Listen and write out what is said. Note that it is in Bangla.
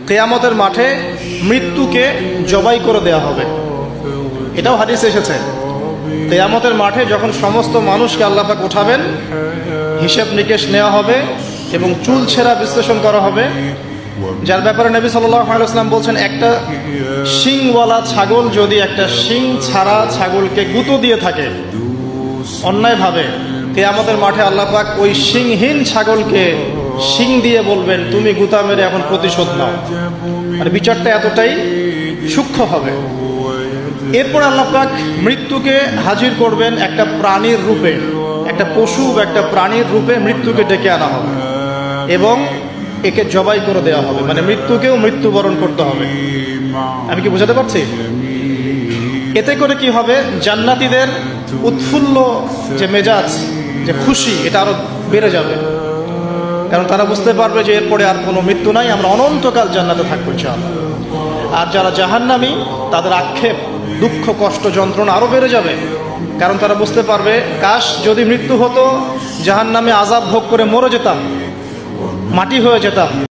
কিয়ামতের মাঠে মৃত্যুকে জবাই করে দেওয়া হবে। এটাও হাদিসে এসেছে। কিয়ামতের মাঠে যখন সমস্ত মানুষকে আল্লাহ পাক উঠাবেন, হিসাব নিকেশ নেওয়া হবে এবং চুল ছেঁড়া বিশ্লেষণ করা হবে, যার ব্যাপারে নবী সাল্লাল্লাহু আলাইহি ওয়াসাল্লাম বলছেন, একটা শিংওয়ালা ছাগল যদি একটা শিং ছাড়া ছাগলকে গুঁতো দিয়ে থাকে অন্যায়ভাবে, কিয়ামতের মাঠে আল্লাহ পাক ওই শিংহীন ছাগলকে শিং দিয়ে বলবেন, তুমি গুঁতা মেরে এখন প্রতিশোধ নাও। আর বিচারটা এতটাই সূক্ষ্ম হবে। এরপর আল্লাহ পাক মৃত্যুকে হাজির করবেন একটা প্রাণীর রূপে, একটা পশু বা একটা প্রাণীর রূপে মৃত্যুকে ডেকে আনা হবে এবং একে জবাই করে দেওয়া হবে, মানে মৃত্যুকেও মৃত্যুবরণ করতে হবে। আমি কি বোঝাতে পারছি? এতে করে কি হবে, জান্নাতীদের উৎফুল্ল যে মেজাজ, যে খুশি, এটা আরো বেড়ে যাবে। কারণ তারা বুঝতে পারবে যে এরপরে আর কোনো মৃত্যু নাই, আমরা অনন্তকাল জান্নাতে থাকবো ইনশাআল্লাহ। আর যারা জাহান্নামী, তাদের আক্ষেপ, দুঃখ, কষ্ট, যন্ত্রণা আরো বেড়ে যাবে। কারণ তারা বুঝতে পারবে, কাশ যদি মৃত্যু হতো, জাহান্নামে আযাব ভোগ করে মরে যেতাম, মাটি হয়ে যেতাম।